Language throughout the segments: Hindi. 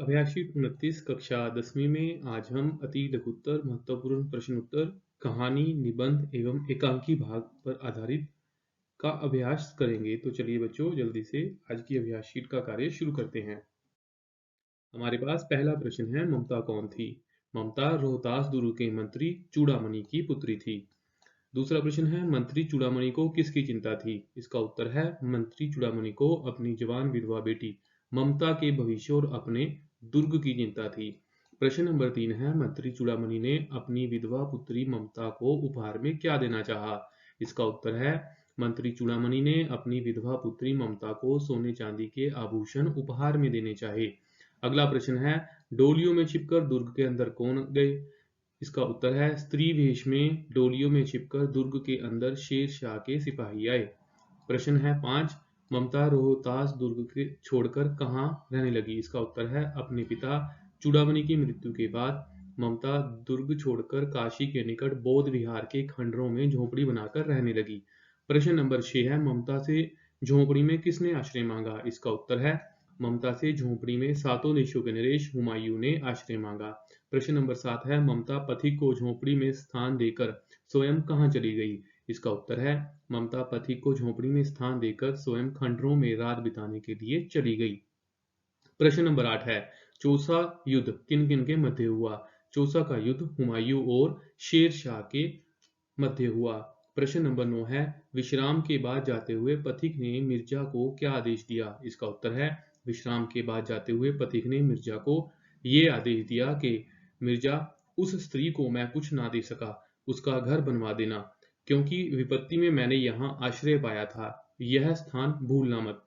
अभ्यास शीट 29 कक्षा 10वीं में आज हम अति लघुत्तर महत्वपूर्ण प्रश्न उत्तर कहानी निबंध एवं एकांकी भाग पर आधारित का अभ्यास करेंगे। तो चलिए बच्चों जल्दी से आज की अभ्यास शीट का कार्य शुरू करते हैं। हमारे पास पहला प्रश्न है, ममता कौन थी? ममता रोहतास दुर्ग के मंत्री चूड़ामणि की पुत्री थी। दूसरा प्रश्न है, मंत्री चूड़ामणि को किसकी चिंता थी? इसका उत्तर है, मंत्री चूड़ामणि को अपनी जवान विधवा बेटी ममता के भविष्य और अपने दुर्ग की चिंता थी। प्रश्न नंबर 3 है, मंत्री चूड़ामणि ने अपनी विधवा पुत्री ममता को उपहार में क्या देना चाहा? इसका उत्तर है, मंत्री चूड़ामणि ने अपनी विधवा पुत्री ममता को सोने चांदी के आभूषण उपहार में देने चाहे। अगला प्रश्न है, डोलियों में छिपकर दुर्ग के अंदर कौन गए? इसका उत्तर है, स्त्री वेश में डोलियों में छिपकर दुर्ग के अंदर शेर शाह के सिपाही आए। प्रश्न है 5, ममता रोहतास दुर्ग के छोड़कर कहाँ रहने लगी? इसका उत्तर है, अपने पिता चूड़ामणि की मृत्यु के बाद ममता दुर्ग छोड़कर काशी के निकट बौद्ध विहार के खंडरों में झोपड़ी बनाकर रहने लगी। प्रश्न नंबर 6 है, ममता से झोपड़ी में किसने आश्रय मांगा? इसका उत्तर है, ममता से झोपड़ी में सातों देशों के नरेश हुमायूं ने आश्रय मांगा। प्रश्न नंबर 7 है, ममता पथिक को झोपड़ी में स्थान देकर स्वयं कहाँ चली गई? इसका उत्तर है, ममता पथिक को झोपड़ी में स्थान देकर स्वयं खंडरों में रात बिताने के लिए चली गई। प्रश्न नंबर 8 है, चौसा युद्ध किन किन के मध्य हुआ? चौसा का युद्ध हुमायूं और शेर शाह के मध्य हुआ। प्रश्न नंबर 9 है, विश्राम के बाद जाते हुए पथिक ने मिर्जा को क्या आदेश दिया? इसका उत्तर है, विश्राम के बाद जाते हुए पथिक ने मिर्जा को ये आदेश दिया कि मिर्जा, उस स्त्री को मैं कुछ ना दे सका, उसका घर बनवा देना, क्योंकि विपत्ति में मैंने यहाँ आश्रय पाया था, यह स्थान भूलना मत।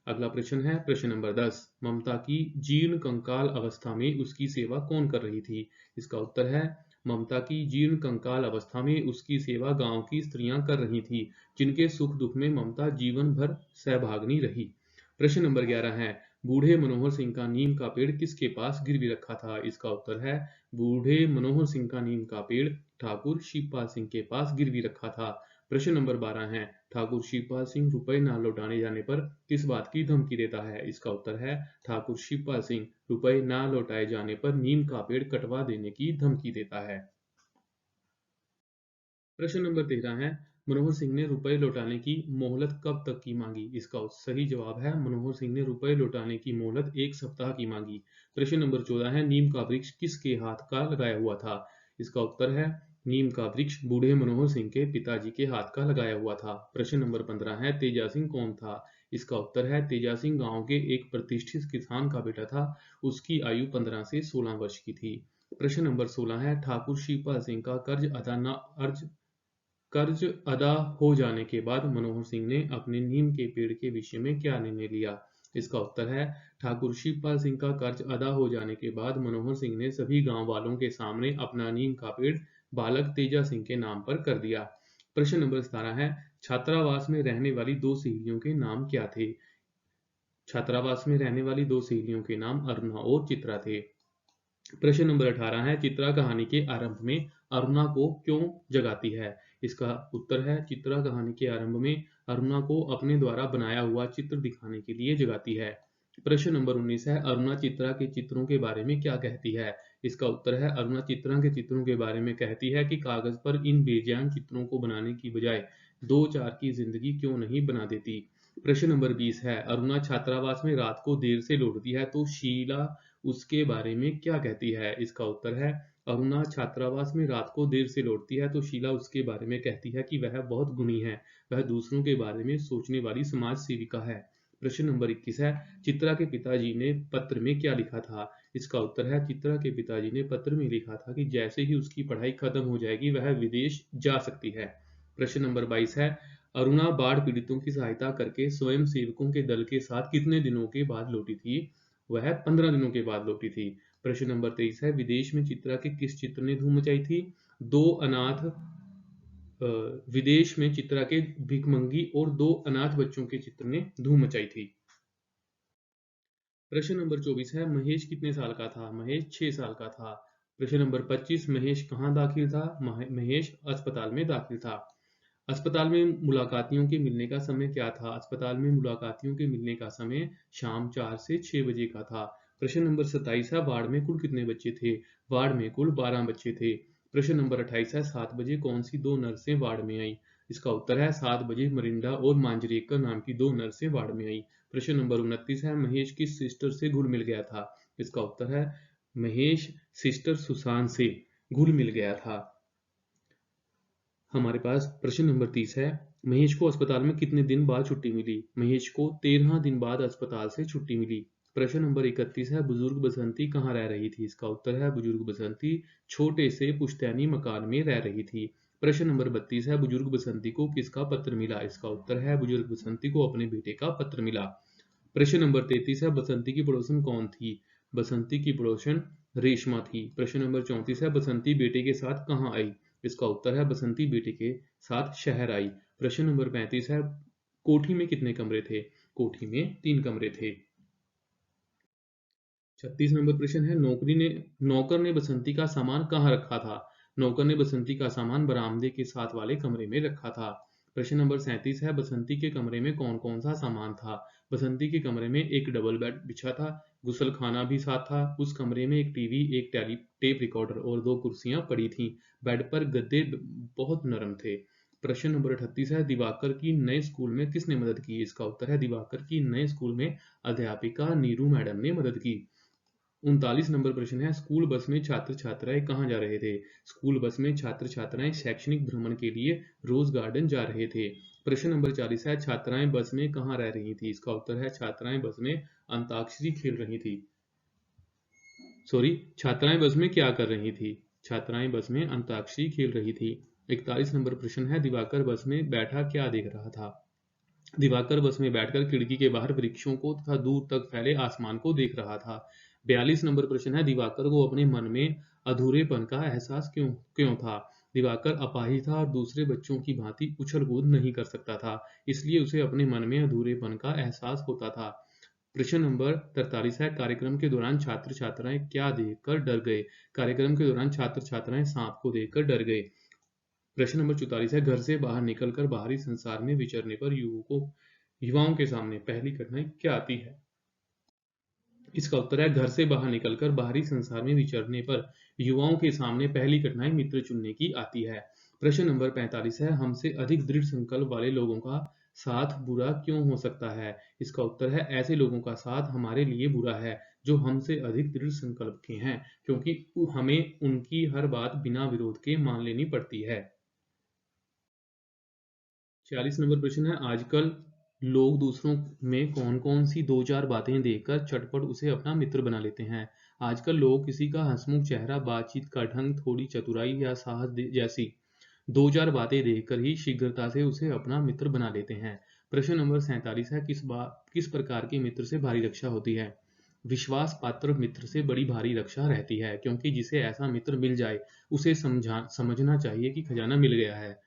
अगला प्रश्न है, प्रश्न नंबर 10, ममता की जीर्ण कंकाल अवस्था में उसकी सेवा कौन कर रही थी? इसका उत्तर है, ममता की जीर्ण कंकाल अवस्था में उसकी सेवा गांव की स्त्रियां कर रही थी, जिनके सुख दुख में ममता जीवन भर सहभागिनी रही। प्रश्न नंबर 11 है, बूढ़े मनोहर सिंह का नीम का पेड़ किसके पास गिरवी रखा था? इसका उत्तर है, बूढ़े मनोहर सिंह का नीम का पेड़ ठाकुर शिवपाल सिंह के पास गिरवी रखा था। प्रश्न नंबर 12 है, ठाकुर शिवपाल सिंह रुपए न लौटाने जाने पर किस बात की धमकी देता है? इसका उत्तर है, ठाकुर शिवपाल सिंह रुपए न लौटाए जाने पर नीम का पेड़ कटवा देने की धमकी देता है। प्रश्न नंबर 13 है, मनोहर सिंह ने रुपए लौटाने की मोहलत कब तक की मांगी? इसका सही जवाब है, मनोहर सिंह ने रुपए लौटाने की मोहलत 1 सप्ताह की मांगी। प्रश्न नंबर 14 है, नीम का वृक्ष किसके हाथ का लगाया हुआ था? इसका उत्तर है, नीम का वृक्ष बूढ़े मनोहर सिंह के पिताजी के हाथ का लगाया हुआ था। प्रश्न नंबर 15 है, तेजा सिंह कौन था? इसका उत्तर है, तेजा सिंह गांव के एक प्रतिष्ठित किसान का बेटा था, उसकी आयु 15 से 16 वर्ष की थी। प्रश्न नंबर 16 है, ठाकुर शिवपाल सिंह का कर्ज अदा हो जाने के बाद मनोहर सिंह ने अपने नीम के पेड़ के विषय में क्या निर्णय लिया? इसका उत्तर है, ठाकुर शिवपाल सिंह का कर्ज अदा हो जाने के बाद मनोहर सिंह ने सभी गांव वालों के सामने अपना नीम का पेड़ बालक तेजा सिंह के नाम पर कर दिया। प्रश्न नंबर 17 है, छात्रावास में रहने वाली दो सहेलियों के नाम क्या थे? छात्रावास में रहने वाली दो सहेलियों के नाम अरुणा और चित्रा थे। प्रश्न नंबर 18 है, चित्रा कहानी के आरंभ में अरुणा को क्यों जगाती है? इसका उत्तर है, चित्रा कहानी के आरंभ में अरुणा को अपने द्वारा बनाया हुआ चित्र दिखाने के लिए जगाती है। प्रश्न नंबर 19 है, अरुणा चित्रा के चित्रों के बारे में क्या कहती है? इसका उत्तर है, अरुणा चित्रा के चित्रों के बारे में कहती है कि कागज पर इन बेजान चित्रों को बनाने की बजाय 2-4 की जिंदगी क्यों नहीं बना देती। प्रश्न नंबर 20 है, अरुणा छात्रावास में रात को देर से लौटती है तो शीला उसके बारे में क्या कहती है? इसका उत्तर है, अरुणा छात्रावास में रात को देर से लौटती है तो शीला उसके बारे में कहती है कि वह बहुत गुणी है, वह दूसरों के बारे में सोचने वाली समाज सेविका है। प्रश्न नंबर 21 है, चित्रा के पिताजी ने पत्र में क्या लिखा था? इसका उत्तर है, चित्रा के पिताजी ने पत्र में लिखा था कि जैसे ही उसकी पढ़ाई खत्म हो जाएगी वह विदेश जा सकती है। प्रश्न नंबर 22 है, अरुणा बाढ़ पीड़ितों की सहायता करके स्वयं सेवकों के दल के साथ कितने दिनों के बाद लौटी थी? वह 15 दिनों के बाद लौटी थी। प्रश्न नंबर 23 है, विदेश में चित्रा के किस चित्र ने धूम मचाई थी? दो अनाथ विदेश में चित्रा के भिखमंगी और दो अनाथ बच्चों के चित्र ने धूम मचाई थी। प्रश्न नंबर 24 है, महेश कितने साल का था? महेश 6 साल का था। प्रश्न नंबर 25, महेश कहाँ दाखिल था? महेश अस्पताल में दाखिल था। अस्पताल में मुलाकातियों के मिलने का समय क्या था? अस्पताल में मुलाकातियों के मिलने का समय शाम 4 से 6 बजे का था। प्रश्न नंबर 27 है वार्ड में कुल कितने बच्चे थे? वार्ड में कुल 12 बच्चे थे। प्रश्न नंबर 28 है 7 बजे कौन सी दो नर्सें वार्ड में आई? इसका उत्तर है 7 बजे मरिंडा और मांजरेकर नाम की दो नर्सें वार्ड में आई। प्रश्न नंबर 29 है महेश किस सिस्टर से घुल मिल गया था? इसका उत्तर है महेश सिस्टर सुसान से घुल मिल गया था। हमारे पास प्रश्न नंबर 30 है महेश को अस्पताल में कितने दिन बाद छुट्टी मिली? महेश को 13 दिन बाद अस्पताल से छुट्टी मिली। प्रश्न नंबर 31 है बुजुर्ग बसंती कहाँ रह रही थी? इसका उत्तर है बुजुर्ग बसंती छोटे से पुश्तैनी मकान में रह रही थी। प्रश्न नंबर 32 है बुजुर्ग बसंती को किसका पत्र मिला? इसका उत्तर है बुजुर्ग बसंती को अपने बेटे का पत्र मिला। प्रश्न नंबर 33 है बसंती की पड़ोसन कौन थी? बसंती की पड़ोसन रेशमा थी। प्रश्न नंबर 34 है बसंती बेटे के साथ कहाँ आई? इसका उत्तर है बसंती बेटे के साथ शहर आई। प्रश्न नंबर 35 है कोठी में कितने कमरे थे? कोठी में 3 कमरे थे। 36 नंबर प्रश्न है नौकर ने बसंती का सामान कहाँ रखा था? नौकर ने बसंती का सामान बरामदे के साथ वाले कमरे में रखा था। प्रश्न नंबर 37 है बसंती के कमरे में कौन कौन सा सामान था? बसंती के कमरे में एक डबल बेड बिछा था, गुसल खाना भी साथ था। उस कमरे में एक टीवी, एक टेप रिकॉर्डर और 2 कुर्सियां पड़ी थीं। बेड पर गद्दे बहुत नरम थे। प्रश्न नंबर 38 है दिवाकर की नए स्कूल में किसने मदद की? इसका उत्तर है दिवाकर की नए स्कूल में अध्यापिका नीरू मैडम ने मदद की। 39 नंबर प्रश्न है स्कूल बस में छात्र छात्राएं कहाँ जा रहे थे? स्कूल बस में छात्र छात्राएं शैक्षणिक भ्रमण के लिए रोज गार्डन जा रहे थे। प्रश्न नंबर 40 है छात्राएं बस में कहाँ रह रही थी? इसका उत्तर है छात्राएं बस में अंताक्षरी खेल रही थी। छात्राएं बस में क्या कर रही थी? छात्राएं बस में अंताक्षरी खेल रही थी। 41 नंबर प्रश्न है दिवाकर बस में बैठा क्या देख रहा था? दिवाकर बस में बैठकर खिड़की के बाहर वृक्षों को तथा दूर तक फैले आसमान को देख रहा था। 42 नंबर प्रश्न है दिवाकर को अपने मन में अधूरेपन का एहसास क्यों क्यों था? दिवाकर अपाहिज था और दूसरे बच्चों की भांति उछल कूद नहीं कर सकता था, इसलिए उसे अपने मन में अधूरेपन का एहसास होता था। प्रश्न नंबर 43 है कार्यक्रम के दौरान छात्र छात्राएं क्या देखकर डर गए? कार्यक्रम के दौरान छात्र छात्राएं सांप को देखकर डर गए। प्रश्न नंबर 44 है घर से बाहर निकलकर बाहरी संसार में विचरने पर युवाओं के सामने पहली कठिनाई क्या आती है? इसका उत्तर है घर से बाहर निकलकर बाहरी संसार में विचरने पर युवाओं के सामने पहली कठिनाई मित्र चुनने की आती है। प्रश्न नंबर 45 है हमसे अधिक दृढ़ संकल्प वाले लोगों का साथ बुरा क्यों हो सकता है? इसका उत्तर है ऐसे लोगों का साथ हमारे लिए बुरा है जो हमसे अधिक दृढ़ संकल्प के हैं, क्योंकि हमें उनकी हर बात बिना विरोध के मान लेनी पड़ती है। 46 नंबर प्रश्न है आजकल लोग दूसरों में कौन-कौन सी 2-4 बातें देखकर झटपट उसे अपना मित्र बना लेते हैं? आजकल लोग किसी का हंसमुख चेहरा, बातचीत का ढंग, थोड़ी चतुराई या जैसी 2-4 बातें देखकर ही शीघ्रता से उसे अपना मित्र बना लेते हैं। प्रश्न नंबर 47 है किस प्रकार के मित्र से भारी रक्षा होती है? विश्वास पात्र मित्र से बड़ी भारी रक्षा रहती है, क्योंकि जिसे ऐसा मित्र मिल जाए उसे समझना चाहिए कि खजाना मिल गया है।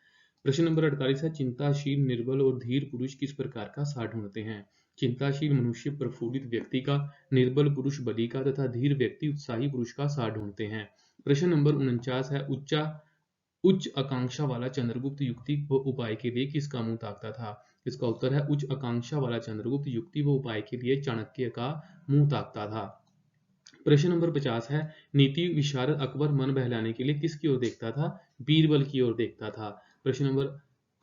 प्रश्न नंबर 48 है चिंताशील, निर्बल और धीर पुरुष किस प्रकार का साथ ढूंढते हैं? चिंताशील मनुष्य प्रफुल्लित व्यक्ति का, निर्बल पुरुष बली का तथा धीर व्यक्ति उत्साही पुरुष का साथ ढूंढते हैं। प्रश्न नंबर 49 है उच्च आकांक्षा वाला चंद्रगुप्त युक्ति व उपाय के लिए किसका मुंह ताकता था? इसका उत्तर है उच्च आकांक्षा वाला चंद्रगुप्त युक्ति व उपाय के लिए चाणक्य का मुंह ताकता था। प्रश्न नंबर 50 है नीति विशारद अकबर मन बहलाने के लिए किसकी ओर देखता था? बीरबल की ओर देखता था। प्रश्न नंबर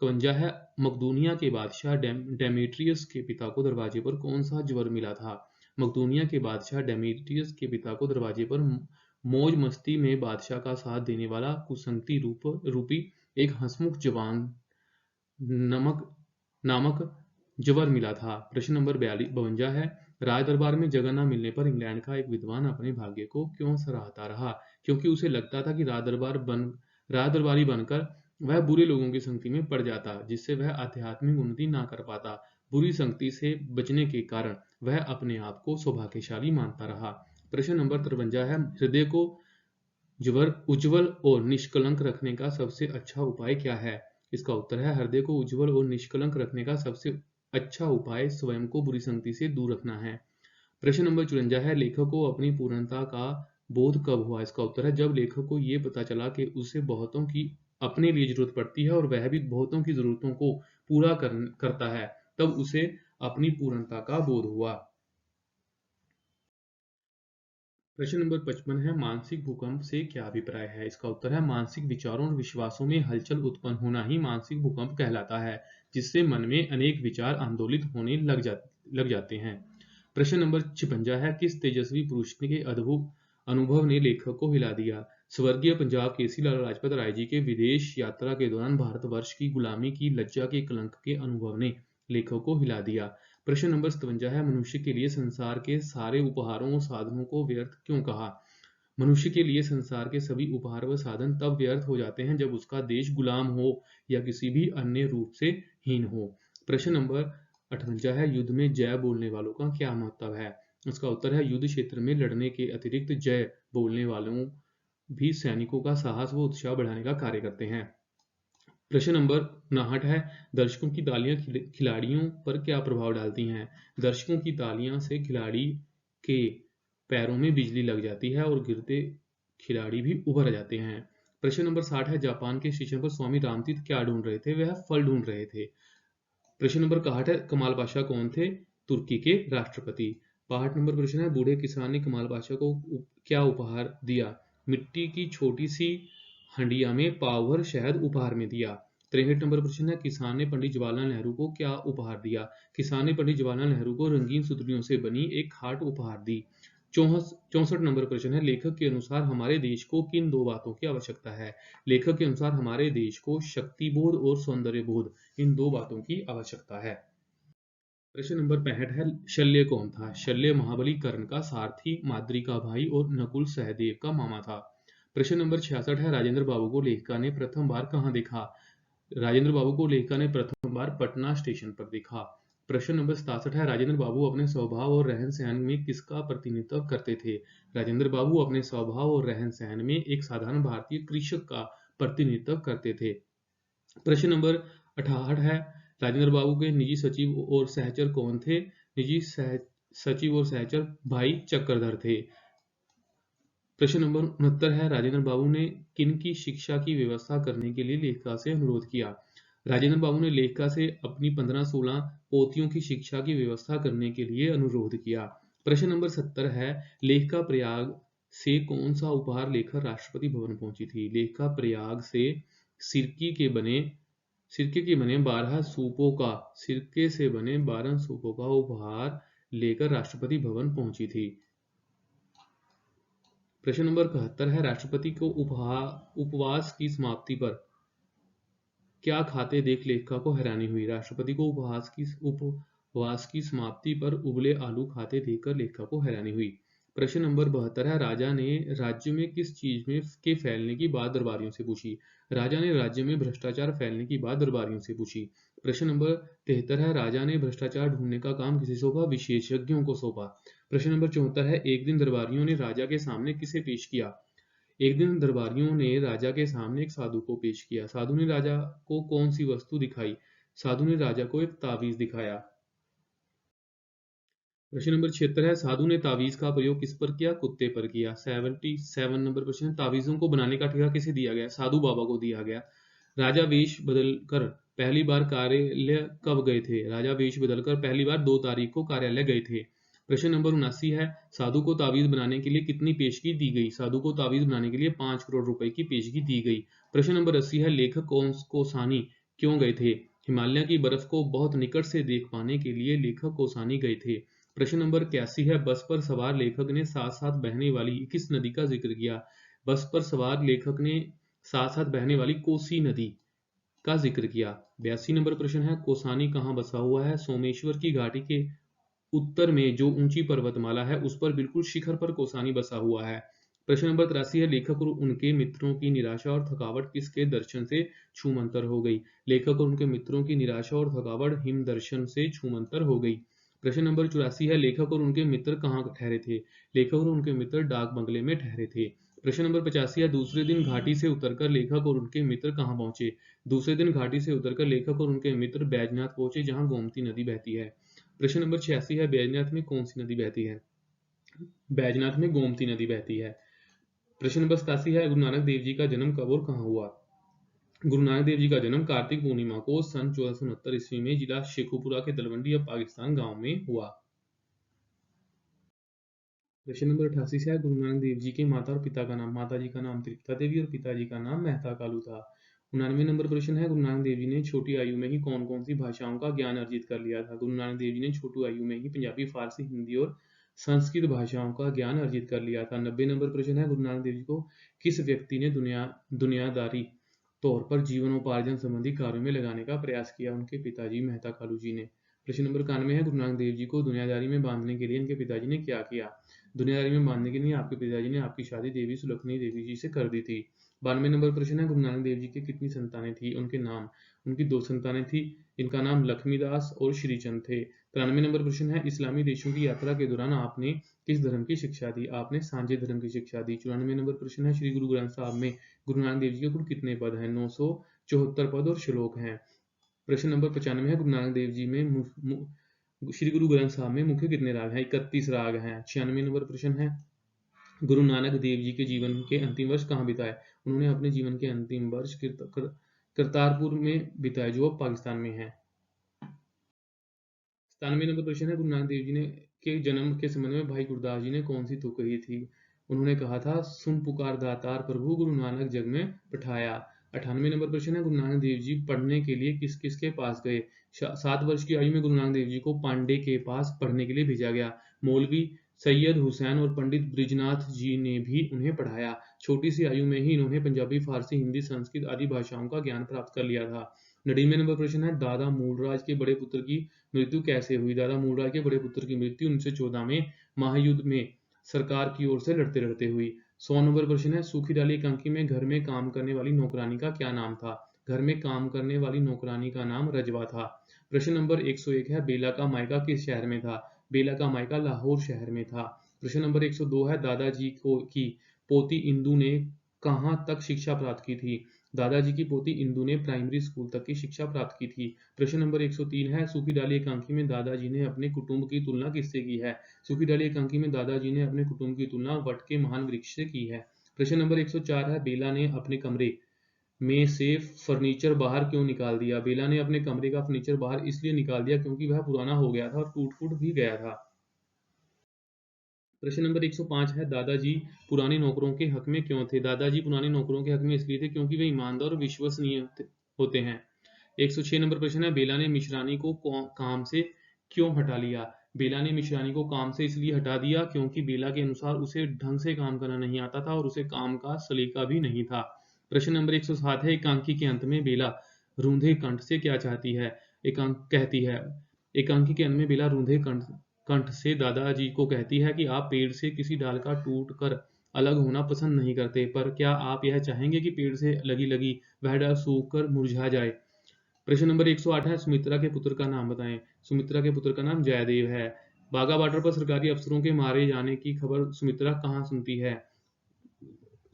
51 है मकदूनिया के बादशाह डेमेट्रियस के पिता को दरवाजे पर कौन सा ज्वर मिला था? मकदूनिया के बादशाह डेमेट्रियस के पिता को दरवाजे पर मौज मस्ती में बादशाह का साथ देने वाला कुसंगति रूपी एक हंसमुख जवान नमक नामक ज्वर मिला था। प्रश्न नंबर 52 है राज दरबार में जगह न मिलने पर इंग्लैंड का एक विद्वान अपने भाग्य को क्यों सराहता रहा? क्योंकि उसे लगता था कि राज दरबारी बनकर वह बुरे लोगों की संगति में पड़ जाता, जिससे वह आध्यात्मिक उन्नति ना कर पाता। बुरी संगति से बचने के कारण वह अपने आप को सौभाग्यशाली मानता रहा। प्रश्न नंबर 53 है हृदय को उज्ज्वल और निष्कलंक रखने का सबसे अच्छा उपाय क्या है? इसका उत्तर है हृदय को उज्ज्वल और निष्कलंक रखने का सबसे अच्छा उपाय स्वयं को बुरी संगति से दूर रखना है। प्रश्न नंबर 54 है लेखक को अपनी पूर्णता का बोध कब हुआ? इसका उत्तर है जब लेखक को ये पता चला कि उसे बहुतों की अपने लिए जरूरत पड़ती है और वह भी बहुतों की जरूरतों को पूरा करता है, तब उसे अपनी पूर्णता का बोध हुआ। प्रश्न नंबर 55 है, मानसिक भूकंप से क्या अभिप्राय है? इसका उत्तर है, मानसिक विचारों और विश्वासों में हलचल उत्पन्न होना ही मानसिक भूकंप कहलाता है, जिससे मन में अनेक विचार आंदोलित होने लग जाते हैं। प्रश्न नंबर 56 है, किस तेजस्वी पुरुष के अद्भुत अनुभव ने लेखक को हिला दिया? स्वर्गीय पंजाब केसरी लाला लाजपत राय जी के विदेश यात्रा के दौरान भारतवर्ष की गुलामी की लज्जा के कलंक के अनुभव ने लेखक को हिला दिया। प्रश्न नंबर 57 है, मनुष्य के लिए संसार के सारे उपहारों और साधनों को व्यर्थ क्यों कहा? मनुष्य के लिए संसार के सभी उपहार व साधन तब व्यर्थ हो जाते हैं जब उसका देश गुलाम हो या किसी भी अन्य रूप से हीन हो। प्रश्न नंबर 58 है, युद्ध में जय बोलने वालों का क्या महत्व है? इसका उत्तर है, युद्ध क्षेत्र में लड़ने के अतिरिक्त जय बोलने वालों भी सैनिकों का साहस व उत्साह बढ़ाने का कार्य करते हैं। प्रश्न नंबर 59 है, दर्शकों की तालियां खिलाड़ियों पर क्या प्रभाव डालती हैं? दर्शकों की तालियां से खिलाड़ी के पैरों में बिजली लग जाती है और गिरते खिलाड़ी भी उभर जाते हैं। प्रश्न नंबर 60 है, जापान के स्टेशन पर स्वामी रामतीर्थ क्या ढूंढ रहे थे? वह फल ढूंढ रहे थे। प्रश्न नंबर 61 है, कमाल पाशा कौन थे? तुर्की के राष्ट्रपति। 62 नंबर प्रश्न है, बूढ़े किसान ने कमाल पाशा को क्या उपहार दिया? मिट्टी की छोटी सी हंडिया में पाव भर शहद उपहार में दिया। 63 नंबर प्रश्न है, किसान ने पंडित जवाहरलाल नेहरू को क्या उपहार दिया? किसान ने पंडित जवाहरलाल नेहरू को रंगीन सुतलियों से बनी एक खाट उपहार दी। 64 नंबर प्रश्न है, लेखक के अनुसार हमारे देश को किन दो बातों की आवश्यकता है? लेखक के अनुसार हमारे देश को शक्ति बोध और सौंदर्य बोध, इन दो बातों की आवश्यकता है। प्रश्न नंबर 65 है, शल्य कौन था? शल्य महाबली कर्ण का सारथी, माद्री का भाई और नकुल सहदेव का मामा था। प्रश्न नंबर 66 है, राजेंद्र बाबू को लेखिका ने प्रथम बार कहाँ देखा? राजेंद्र बाबू को लेखिका ने प्रथम बार पटना स्टेशन पर देखा। प्रश्न नंबर 67 है, राजेंद्र बाबू अपने स्वभाव और रहन सहन में किसका प्रतिनिधित्व करते थे? राजेंद्र बाबू अपने स्वभाव और रहन सहन में एक साधारण भारतीय कृषक का प्रतिनिधित्व करते थे। प्रश्न नंबर 68 है, राजेंद्र बाबू के निजी सचिव और सहचर कौन थे? निजी सचिव और सहचर भाई चक्रधर थे। प्रश्न नंबर 69 है, राजेंद्र बाबू ने किन की शिक्षा की व्यवस्था करने के लिए लेखिका से अनुरोध किया? राजेंद्र बाबू ने लेखिका से अपनी 15-16 पोतियों की शिक्षा की व्यवस्था करने के लिए अनुरोध किया। प्रश्न नंबर 70 है, लेखिका प्रयाग से कौन सा उपहार लेकर राष्ट्रपति भवन पहुंची थी? लेखिका प्रयाग से सिरकी के बने सिरके के बने 12 सूपों का सिरके से बने 12 सूपों का उपहार लेकर राष्ट्रपति भवन पहुंची थी। प्रश्न नंबर 71 है, राष्ट्रपति को उपवास की समाप्ति पर क्या खाते देख लेखिका को हैरानी हुई? राष्ट्रपति को उपवास की समाप्ति पर उबले आलू खाते देखकर लेखिका को हैरानी हुई। प्रश्न नंबर 72 है, राजा ने राज्य में किस चीज में के फैलने की बात दरबारियों से पूछी? राजा ने राज्य में भ्रष्टाचार फैलने की बात दरबारियों से पूछी। प्रश्न नंबर 73 है, राजा ने भ्रष्टाचार ढूंढने का काम किसे सौंपा? विशेषज्ञों को सौंपा। प्रश्न नंबर 74 है, एक दिन दरबारियों ने राजा के सामने किसे पेश किया? एक दिन दरबारियों ने राजा के सामने एक साधु को पेश किया। साधु ने राजा को कौन सी वस्तु दिखाई? साधु ने राजा को एक तावीज दिखाया। प्रश्न नंबर 76 है, साधु ने तावीज का प्रयोग किस पर किया? कुत्ते पर किया। 77 नंबर प्रश्न है, तावीजों को बनाने का ठेका किसे दिया गया? साधु बाबा को दिया गया। राजा वेश बदलकर पहली बार कार्यालय कब गए थे? राजा वेश बदलकर पहली बार 2 तारीख को कार्यालय गए थे। प्रश्न नंबर 79 है, साधु को तावीज बनाने के लिए कितनी पेशगी दी गई? साधु को तावीज बनाने के लिए 5 करोड़ रुपए की पेशगी दी गई। प्रश्न नंबर 80 है, लेखक कौसानी क्यों गए थे? हिमालय की बर्फ को बहुत निकट से देख पाने के लिए लेखक कौसानी गए थे। प्रश्न नंबर 81 है, बस पर सवार लेखक ने साथ साथ बहने वाली किस नदी का जिक्र किया? बस पर सवार लेखक ने साथ साथ बहने वाली कोसी नदी का जिक्र किया। 82 नंबर प्रश्न है, कोसानी कहाँ बसा हुआ है? सोमेश्वर की घाटी के उत्तर में जो ऊंची पर्वतमाला है उस पर बिल्कुल शिखर पर कोसानी बसा हुआ है। प्रश्न नंबर 83 है, लेखक और उनके मित्रों की निराशा और थकावट किसके दर्शन से छूमंतर हो गई? लेखक और उनके मित्रों की निराशा और थकावट हिम दर्शन से छूमंतर हो गई। प्रश्न नंबर 84 है, लेखक और उनके मित्र कहाँ ठहरे थे? लेखक और उनके मित्र डाक बंगले में ठहरे थे। प्रश्न नंबर 85 है, दूसरे दिन घाटी से उतरकर लेखक और उनके मित्र कहाँ पहुंचे? दूसरे दिन घाटी से उतरकर लेखक और उनके मित्र बैजनाथ पहुंचे, जहां गोमती नदी बहती है। प्रश्न नंबर 86 है, बैजनाथ में कौन सी नदी बहती है? बैजनाथ में गोमती नदी बहती है। प्रश्न नंबर 87 है, गुरु नानक देव जी का जन्म कब और कहाँ हुआ? गुरु नानक देव जी का जन्म कार्तिक पूर्णिमा को सन 1469 ईस्वी में जिला शेखुपुरा के तलवंडी अब पाकिस्तान गांव में हुआ। प्रश्न नंबर 88 से है गुरु नानक देव जी के माता और पिता का नाम। माता जी का नाम तृप्ता देवी और पिताजी का नाम मेहता कालू था। 99 नंबर प्रश्न है गुरु नानक देव जी ने छोटी आयु में ही कौन कौन सी भाषाओं का ज्ञान अर्जित कर लिया था। गुरु नानक देव जी ने छोटी आयु में ही पंजाबी, फारसी, हिंदी और संस्कृत भाषाओं का ज्ञान अर्जित कर लिया था। 90 नंबर प्रश्न है गुरु नानक देव जी को किस व्यक्ति ने दुनियादारी तौर पर जीवनोपार्जन संबंधी कार्यों में लगाने का प्रयास किया। उनके पिताजी मेहता कालू जी ने। प्रश्न नंबर 91 है गुरु नानक देव जी को दुनियादारी में बांधने के लिए इनके पिताजी ने क्या किया। दुनियादारी में बांधने के लिए आपके पिताजी ने आपकी शादी देवी सुलक्षणी देवी जी से कर दी थी। 92 नंबर प्रश्न है गुरु नानक देव जी की कितनी संतानें थी, उनके नाम। उनकी 2 संतानें थी, इनका नाम लक्ष्मीदास और श्रीचंद थे। 93 नंबर प्रश्न है इस्लामी देशों की यात्रा के दौरान आपने किस धर्म की शिक्षा दी। आपने सांझे धर्म की शिक्षा दी। 94 नंबर प्रश्न है श्री गुरु ग्रंथ साहब में गुरु नानक देव जी के कुल कितने पद हैं। 974 पद और श्लोक हैं। प्रश्न नंबर 95 है गुरु नानक देव जी में श्री गुरु ग्रंथ साहब में मुख्य कितने राग हैं। 31 राग हैं। 96 नंबर प्रश्न है गुरु नानक देव जी के जीवन के अंतिम वर्ष कहाँ बिताए। उन्होंने अपने जीवन के अंतिम वर्ष करतारपुर में बिताए जो अब पाकिस्तान में है। 97 नंबर प्रश्न है गुरु नानक देव जी ने के जन्म के संबंध में भाई गुरदास जी ने कौन सी तुक कही थी। उन्होंने कहा था सुन पुकार दातार प्रभु गुरु नानक जग में पठाया। 98 नंबर प्रश्न है गुरु नानक देव जी पढ़ने के लिए किस किस के पास गए। 7 वर्ष की आयु में गुरु नानक देव जी को पांडे के पास पढ़ने के लिए भेजा गया। मौलवी सैयद हुसैन और पंडित ब्रिजनाथ जी ने भी उन्हें पढ़ाया। छोटी सी आयु में ही इन्होंने पंजाबी, फारसी, हिंदी, संस्कृत आदि भाषाओं का ज्ञान प्राप्त कर लिया था। 99 नंबर प्रश्न है दादा मूलराज के बड़े पुत्र की मृत्यु कैसे हुई। दादा मूलराज के बड़े पुत्र की मृत्यु 1914 में महायुद्ध में सरकार की ओर से लड़ते लड़ते हुई। 100 नंबर प्रश्न है सूखीडाली एकांकी में घर में काम करने वाली नौकरानी का क्या नाम था। घर में काम करने वाली नौकरानी का नाम रजवा था। प्रश्न नंबर 101 है बेला का मायका किस शहर में था। बेला का मायका लाहौर शहर में था। प्रश्न नंबर 102 है दादाजी की पोती इंदु ने कहां तक शिक्षा प्राप्त की थी। दादाजी की पोती इंदु ने प्राइमरी स्कूल तक की शिक्षा प्राप्त की थी। प्रश्न नंबर 103 है सूखीडाली एकांकी में दादाजी ने अपने कुटुंब की तुलना किससे की है। सूखीडाली एकांकी में दादाजी ने अपने कुटुंब की तुलना वट के महान वृक्ष से की है। प्रश्न नंबर 104 है बेला ने अपने कमरे में से फर्नीचर बाहर क्यों निकाल दिया। बेला ने अपने कमरे का फर्नीचर बाहर इसलिए निकाल दिया क्योंकि वह पुराना हो गया था और टूट फूट भी गया था। प्रश्न नंबर 105 है दादाजी पुराने नौकरों के हक में क्यों थे। दादाजी पुराने नौकरों के हक में इसलिए थे क्योंकि वे ईमानदार और विश्वसनीय होते हैं। 106 नंबर प्रश्न है बेला ने मिश्रानी को काम से क्यों हटा लिया। बेला ने मिश्रानी को काम से इसलिए हटा दिया क्योंकि बेला के अनुसार उसे ढंग से काम करना नहीं आता था और उसे काम का सलीका भी नहीं था। प्रश्न नंबर 107 है एकांकी के अंत में बेला रूंधे कंठ से क्या चाहती है। कहती है एकांकी के अंत में बेला रूंधे कंठ से दादाजी को कहती है कि आप पेड़ से किसी डाल का टूट कर अलग होना पसंद नहीं करते, पर क्या आप यह चाहेंगे कि पेड़ से लगी लगी वह डाल सूख कर मुरझा जाए। प्रश्न नंबर 108 है सुमित्रा के पुत्र का नाम बताएं। सुमित्रा के पुत्र का नाम जयदेव है। बाघा बॉर्डर पर सरकारी अफसरों के मारे जाने की खबर सुमित्रा कहाँ सुनती है।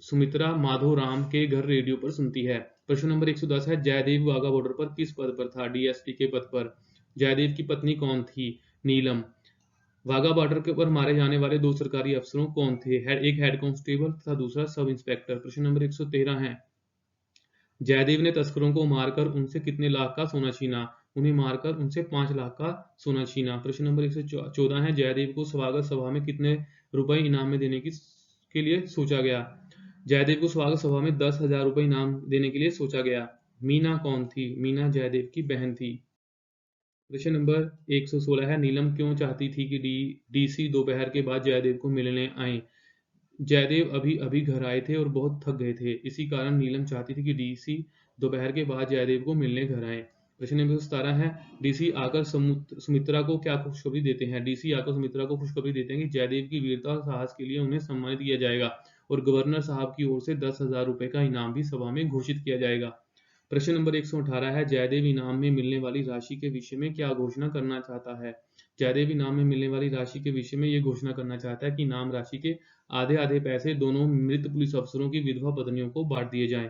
सुमित्रा माधो राम के घर रेडियो पर सुनती है। प्रश्न नंबर 110 है जयदेव वाघा बॉर्डर पर किस पद पर था। डीएसपी के पद पर। जयदेव की पत्नी कौन थी। नीलम। वाघा बॉर्डर पर मारे जाने वाले 2 सरकारी अफसरों कौन थे। एक हेड कांस्टेबल तथा दूसरा सब इंस्पेक्टर। प्रश्न नंबर 113 है जयदेव ने तस्करों को मारकर उनसे कितने लाख का सोना छीना। उन्हें मारकर उनसे 5 लाख का सोना छीना। प्रश्न नंबर 114 है जयदेव को स्वागत सभा में कितने रुपए इनाम में देने के लिए सोचा गया। जयदेव को स्वागत सभा में 10,000 रुपए इनाम देने के लिए सोचा गया। मीना कौन थी। मीना जयदेव की बहन थी। प्रश्न नंबर 116 है नीलम क्यों चाहती थी कि डीसी दोपहर के बाद जयदेव को मिलने आए। जयदेव अभी अभी घर आए थे और बहुत थक गए थे, इसी कारण नीलम चाहती थी कि डीसी दोपहर के बाद जयदेव को मिलने घर आए। प्रश्न नंबर 17 है डीसी आकर सुमित्रा को क्या खुशखबरी देते हैं। डीसी आकर सुमित्रा को खुशखबरी देते हैं कि जयदेव की वीरता और साहस के लिए उन्हें सम्मानित किया जाएगा और गवर्नर साहब की ओर से 10,000 रुपए का इनाम भी सभा में घोषित किया जाएगा। प्रश्न नंबर 118 है जयदेव इनाम में मिलने वाली राशि के विषय में क्या घोषणा करना चाहता है। जयदेव इनाम में मिलने वाली राशि के विषय में यह घोषणा करना चाहता है कि इनाम राशि के आधे आधे पैसे दोनों मृत पुलिस अफसरों की विधवा पत्नियों को बांट दिए जाएं।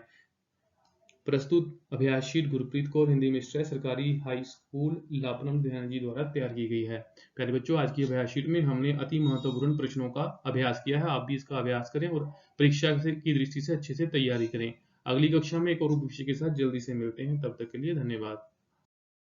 प्रस्तुत अभ्यास शीट गुरप्रीत कौर हिंदी मिस्टर सरकारी हाई स्कूल लापनम लुधियाना जी द्वारा तैयार की गई है। प्यारे बच्चों आज की अभ्यास शीट में हमने अति महत्वपूर्ण प्रश्नों का अभ्यास किया है। आप भी इसका अभ्यास करें और परीक्षा की दृष्टि से अच्छे से तैयारी करें। अगली कक्षा में एक और विषय के साथ जल्दी से मिलते हैं, तब तक के लिए धन्यवाद।